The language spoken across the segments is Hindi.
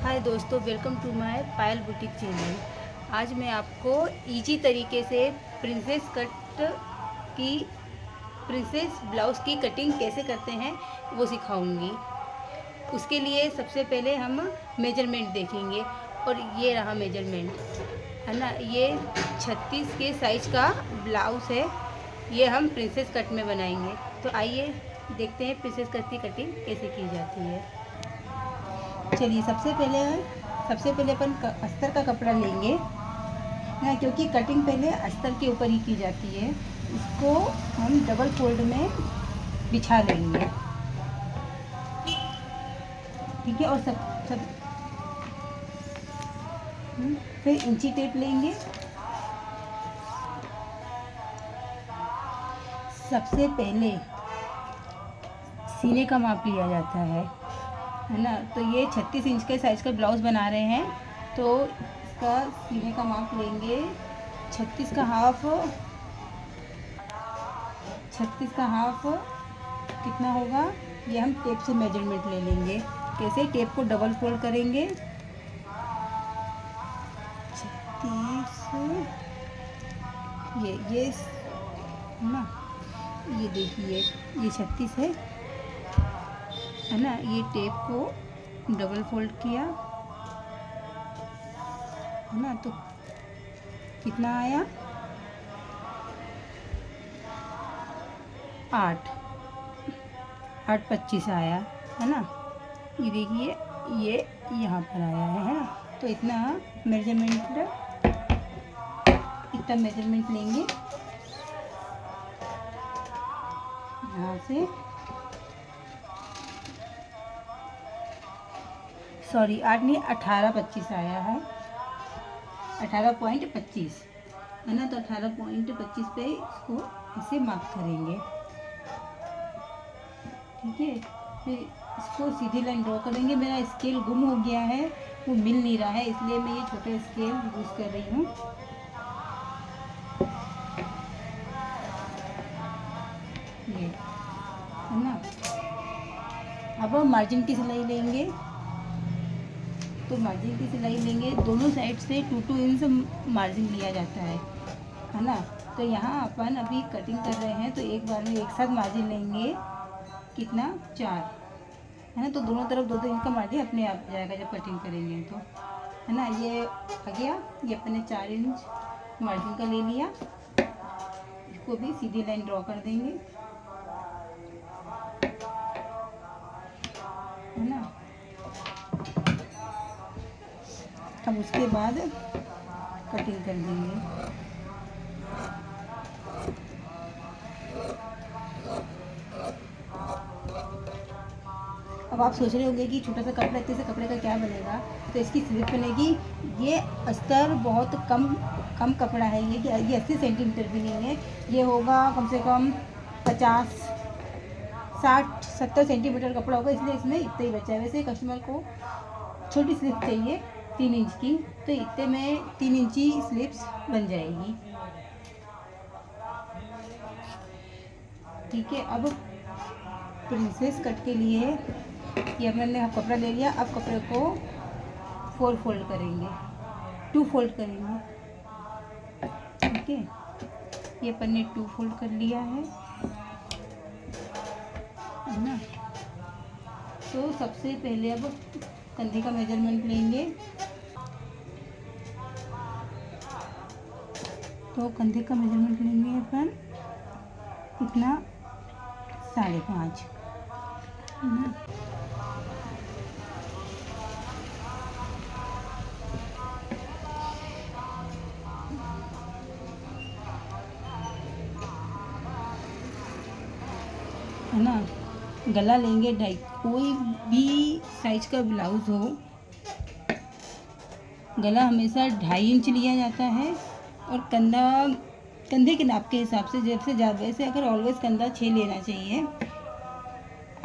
हाय दोस्तों, welcome to my Payal boutique channel. आज मैं आपको इजी तरीके से की प्रिंसेस ब्लाउज़ की कटिंग कैसे करते हैं वो सिखाऊंगी। उसके लिए सबसे पहले हम मेजरमेंट देखेंगे और ये रहा मेजरमेंट, है ना। ये 36 के साइज़ का ब्लाउज़ है। ये हम प्रिंसेस कट में बनाएंगे। तो आइए देखते हैं प्रिंसेस कट की कटिंग कैसे की जाती है। चलिए सबसे पहले अपन अस्तर का कपड़ा लेंगे ना, क्योंकि कटिंग पहले अस्तर के ऊपर ही की जाती है। इसको हम डबल फोल्ड में बिछा लेंगे, ठीक है। और सब फिर इंची टेप लेंगे। सबसे पहले सीने का माप लिया जाता है ना। तो ये 36 इंच के साइज़ का ब्लाउज़ बना रहे हैं, तो इसका सीने का माप लेंगे। 36 का हाफ कितना होगा, ये हम टेप से मेजरमेंट ले लेंगे। कैसे, टेप को डबल फोल्ड करेंगे। 36 ये ना, ये देखिए ये 36 है ना। ये टेप को डबल फोल्ड किया है ना, तो कितना आया, 8 25 आया है ना। ये देखिए ये यहाँ पर आया है ना। तो इतना मेजरमेंट लेंगे यहाँ से। सॉरी 8 नहीं, 18 25 आया है, 18.25 है ना। तो 18.25 पे इसको ऐसे मार्क करेंगे, ठीक है। फिर इसको सीधी लाइन ड्रॉ करेंगे। मेरा स्केल गुम हो गया है, वो मिल नहीं रहा है, इसलिए मैं ये छोटा स्केल यूज़ कर रही हूँ। ये है ना। अब मार्जिन की सिलाई लेंगे। तो मार्जिन की सिलाई लेंगे, दोनों साइड से 2-2 इंच मार्जिन लिया जाता है ना। तो यहाँ अपन अभी कटिंग कर रहे हैं, तो एक बार में एक साथ मार्जिन लेंगे। कितना, 4 है ना। तो दोनों तरफ 2-2 इंच का मार्जिन अपने आप जाएगा जब कटिंग करेंगे, तो है ना। ये आ गया, ये अपने 4 इंच मार्जिन का ले लिया। इसको भी सीधी लाइन ड्रॉ कर देंगे, है ना। अब उसके बाद कटिंग कर देंगे। अब आप सोच रहे होंगे कि छोटा सा कपड़ा, इतने से कपड़े का क्या बनेगा। तो इसकी स्लिप बनेगी। ये अस्तर बहुत कम कपड़ा है, ये 80 सेंटीमीटर भी नहीं है। ये होगा कम से कम 50 60 70 सेंटीमीटर कपड़ा होगा, इसलिए इसमें इतना ही बचा है। वैसे कस्टमर को छोटी स्लिप चाहिए 3 इंच की, तो इतने में 3 इंची स्लिप्स बन जाएगी, ठीक है। अब प्रिंसेस कट के लिए ये मैंने कपड़ा ले लिया। अब कपड़े को 4 फोल्ड करेंगे, 2 फोल्ड करेंगे, ठीक है। ये अपन ने 2 फोल्ड कर लिया है ना। तो सबसे पहले अब कंधे का मेजरमेंट लेंगे। तो कंधे का मेजरमेंट लेंगे अपन कितना, 5.5 है ना। है ना। गला लेंगे 2.5, कोई भी साइज का ब्लाउज़ हो, गला हमेशा 2.5 इंच लिया जाता है। और कंधे के नाप के हिसाब से, जब से ज़्यादा, वैसे अगर ऑलवेज कंधा 6 लेना चाहिए।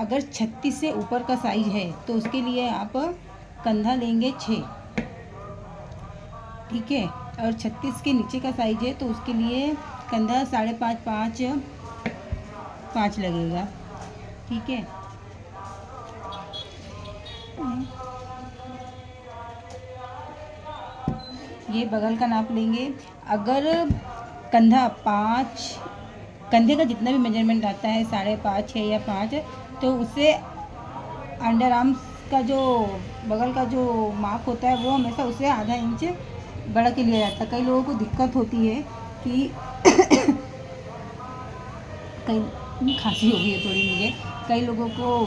अगर 36 से ऊपर का साइज है तो उसके लिए आप कंधा लेंगे 6, ठीक है। और 36 के नीचे का साइज है तो उसके लिए कंधा 5.5 5 लगेगा, ठीक है। ये बगल का नाप लेंगे। अगर कंधा 5, कंधे का जितना भी मेजरमेंट आता है 5.5, 6 या 5, तो उससे अंडर आर्म्स का जो बगल का जो माप होता है वो हमेशा उससे आधा इंच बढ़ा के लिया जाता है। कई लोगों को दिक्कत होती है कि कई खांसी हो गई है थोड़ी मुझे, कई लोगों को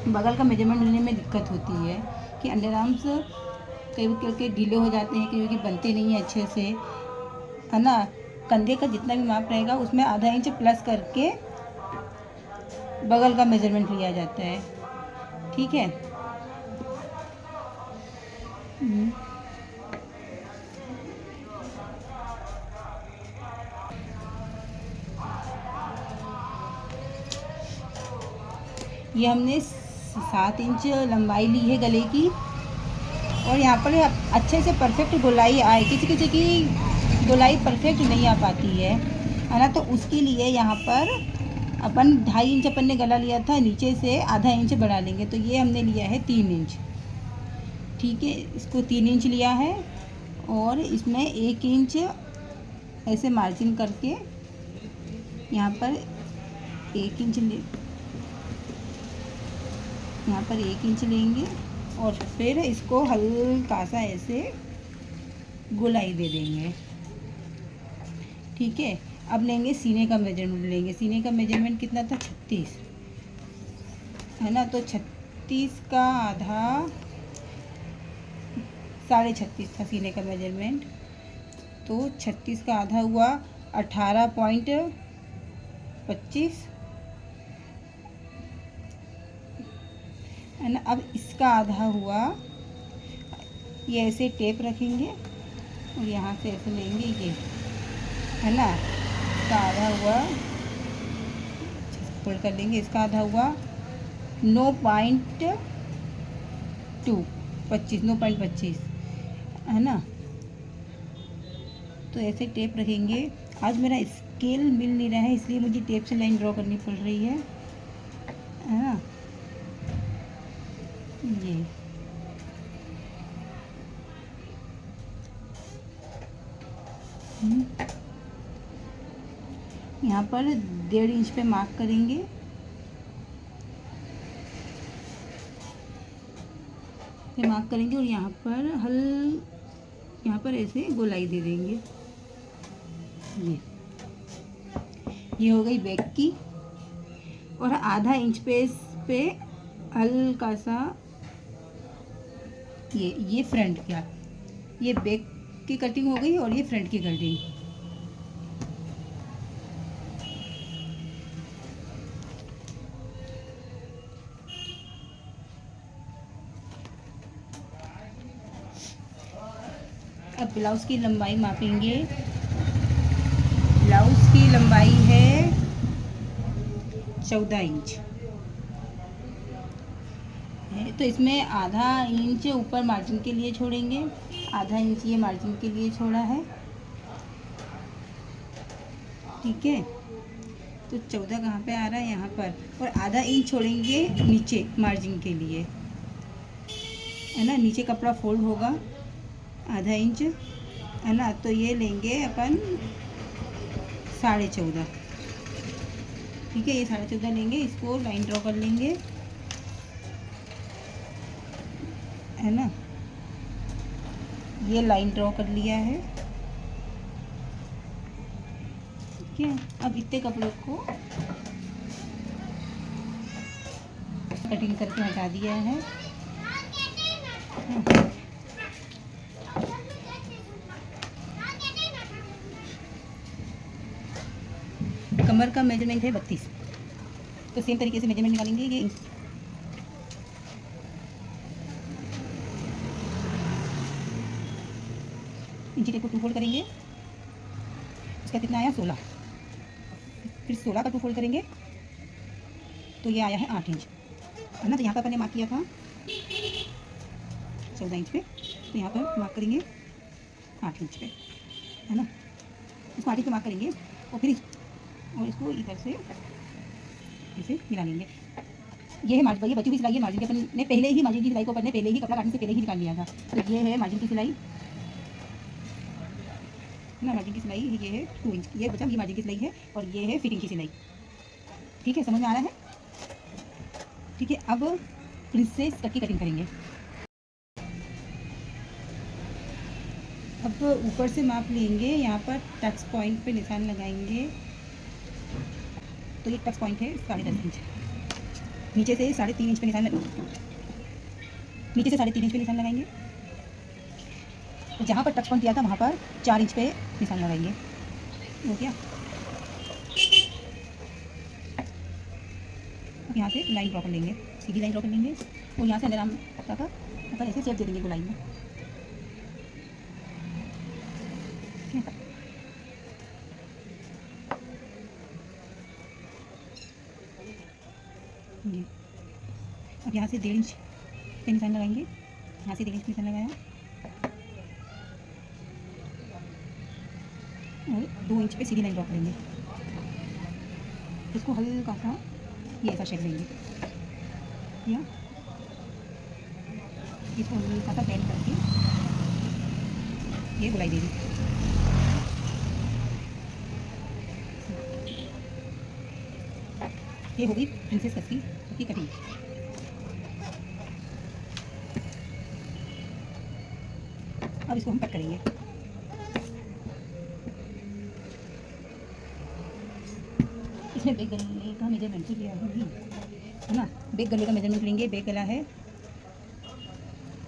बगल का मेजरमेंट लेने में दिक्कत होती है कि अंडर आर्म्स कई करके ढीले हो जाते हैं क्योंकि बनते नहीं हैं अच्छे से, है ना। कंधे का जितना भी माप रहेगा उसमें आधा इंच प्लस करके बगल का मेजरमेंट लिया जाता है, ठीक है। ये हमने 7 इंच लंबाई ली है गले की, और यहाँ पर अच्छे से परफेक्ट गोलाई आए, किसी किसी की गोलाई परफेक्ट नहीं आ पाती है ना, तो उसके लिए यहाँ पर अपन 2.5 इंच अपन ने गला लिया था, नीचे से आधा इंच बढ़ा लेंगे, तो ये हमने लिया है 3 इंच, ठीक है। इसको 3 इंच लिया है और इसमें 1 इंच ऐसे मार्जिन करके यहाँ पर 1 इंच यहाँ पर 1 इंच लेंगे और फिर इसको हल्का सा ऐसे गोलाई दे देंगे, ठीक है। अब लेंगे सीने का मेजरमेंट, लेंगे सीने का मेजरमेंट कितना था, 36, है ना। तो 36 का आधा 36.5 था सीने का मेजरमेंट, तो 36 का आधा हुआ 18.25, है ना। अब इसका आधा हुआ, ये ऐसे टेप रखेंगे और यहाँ से ऐसे लेंगे, ये है ना। इसका आधा हुआ, फोल्ड कर लेंगे, इसका आधा हुआ 9.25, है ना। तो ऐसे टेप रखेंगे। आज मेरा स्केल मिल नहीं रहा है इसलिए मुझे टेप से लाइन ड्रॉ करनी पड़ रही है ना। ये यहाँ पर 1.5 इंच पे मार्क करेंगे, ये मार्क करेंगे और यहाँ पर ऐसे गोलाई दे देंगे। ये हो गई बैक की, और आधा इंच पे हल्का सा ये फ्रंट का, ये बैक की कटिंग हो गई और ये फ्रंट की कटिंग। अब ब्लाउज़ की लंबाई मापेंगे। ब्लाउज़ की लंबाई है 14 इंच है, तो इसमें आधा इंच ऊपर मार्जिन के लिए छोड़ेंगे, आधा इंच ये मार्जिन के लिए छोड़ा है, ठीक है। तो 14 कहाँ पे आ रहा है, यहाँ पर, और आधा इंच छोड़ेंगे नीचे मार्जिन के लिए, है ना। नीचे कपड़ा फोल्ड होगा आधा इंच, है ना। तो ये लेंगे अपन 14.5, ठीक है। ये 14.5 लेंगे, इसको लाइन ड्रॉ कर लेंगे, है ना। ये लाइन ड्रॉ कर लिया है, ठीक है। अब इतने कपड़ों को कटिंग करके हटा दिया है। कमर का मेजरमेंट है 32, तो सेम तरीके से मेजरमेंट निकालेंगे। ये इंची टेप को 2 फोल्ड करेंगे, इसका कितना आया 16, फिर 16 का 2 फोल्ड करेंगे तो ये आया है 8 इंच, है ना। तो यहाँ पर अपन ने मार्क किया था 14 इंच पे, तो यहाँ पर मार्क करेंगे 8 इंच पे, है ना। इसको 8 इंच पे मार्क करेंगे और फिर इसको इधर से इसे मिला लेंगे। ये है मार्जिन, ये बची हुई सिलाई है मार्जिन की, अपन ने पहले ही मार्जिन की सिलाई को अपन ने पहले ही कपड़ा काटने से पहले ही निकाल लिया था। तो ये है मार्जिन की सिलाई, ना मार्जिन की सिलाई ये है 2 इंच, ये बचा ये मार्जिन की सिलाई है और ये है फिटिंग की सिलाई। ठीक है, समझ में आ रहा है? ठीक है, अब प्रिंसेस कट की कटिंग करेंगे। अब ऊपर से माप लेंगे, यहाँ पर टक्स पॉइंट पे निशान लगाएंगे। तो ये टक्स पॉइंट है 10.5 इंच, नीचे से 3.5 इंच पे निशान नीचे से 3.5 इंच पे निशान लगाएंगे। तो जहाँ पर टच पॉइंट दिया था वहाँ पर 4 इंच पे निशान लगाएंगे। हो गया। अब यहाँ से लाइन ड्रॉ कर लेंगे, सीधी लाइन ड्रॉ कर लेंगे और यहाँ से अंदर हम तक ऐसे शेप दे देंगे गोलाई में। ये अब यहाँ से 1.5 इंच पे निशान लगाएंगे, यहाँ से 1.5 इंच पे निशान लगाया और 2 इंच पे सीधी लाइन ड्रॉ करेंगे। इसको हल्का सा ये ऐसा शेप देंगे या इसको हल्का सा बेंड करके ये गोलाई दे दी। ये होगी प्रिंसेस कट की कटिंग। अब इसको हम कट करेंगे। इसमें बैक गले का मेजरमेंट लिया है ना, बैक गले का मेजरमेंट लेंगे। बैक गला है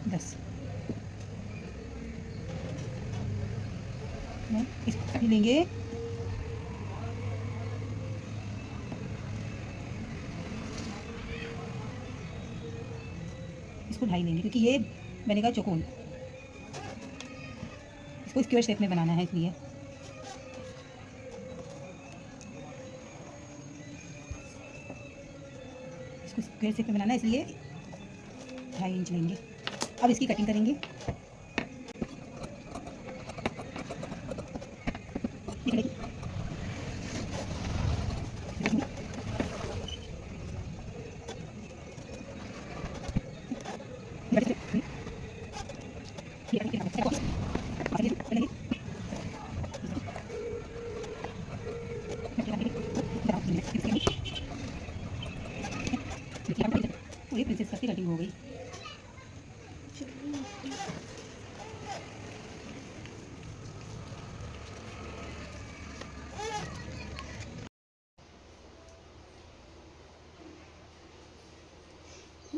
10, इसको लेंगे इसको 2.5 लेंगे क्योंकि ये बनेगा चौकोन, इसको स्क्वायर शेप में बनाना है इसलिए। इसको स्क्वायर शेप में बनाना है इसलिए 2.5 इंच लेंगे। अब इसकी कटिंग करेंगे। ये प्रिंसेस कट की कटिंग हो गई।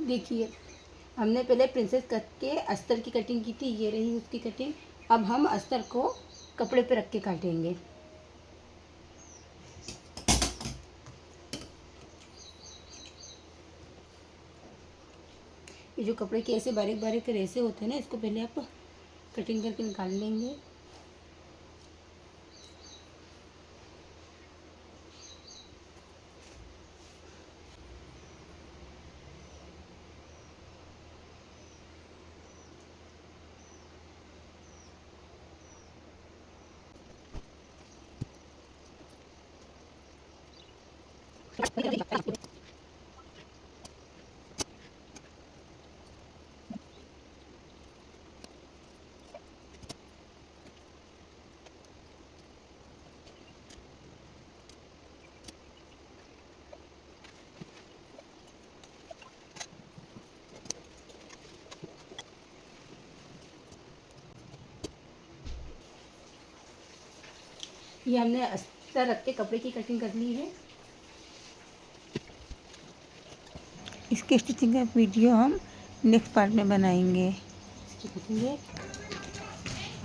देखिए, हमने पहले प्रिंसेस कट के अस्तर की कटिंग की थी, ये रही उसकी कटिंग। अब हम अस्तर को कपड़े पे रख के काटेंगे। ये जो कपड़े के ऐसे बारीक बारीक रेसे होते हैं ना, इसको पहले आप कटिंग करके निकाल लेंगे। ये हमने अस्तर रख के कपड़े की कटिंग कर ली है। इसके स्टिचिंग का वीडियो हम नेक्स्ट पार्ट में बनाएंगे।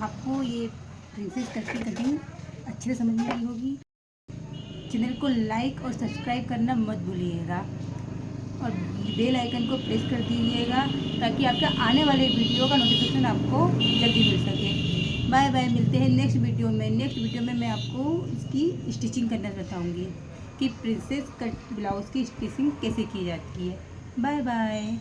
आपको ये प्रिंसेस कट की कटिंग अच्छे से समझ में आई होगी। चैनल को लाइक और सब्सक्राइब करना मत भूलिएगा और बेल आइकन को प्रेस कर दीजिएगा ताकि आपका आने वाले वीडियो का नोटिफिकेशन आपको जल्दी मिल सके। बाय बाय, मिलते हैं नेक्स्ट वीडियो में। नेक्स्ट वीडियो में मैं आपको इसकी स्टिचिंग करना बताऊंगी कि प्रिंसेस कट ब्लाउज़ की स्टिचिंग कैसे की जाती है। Bye bye.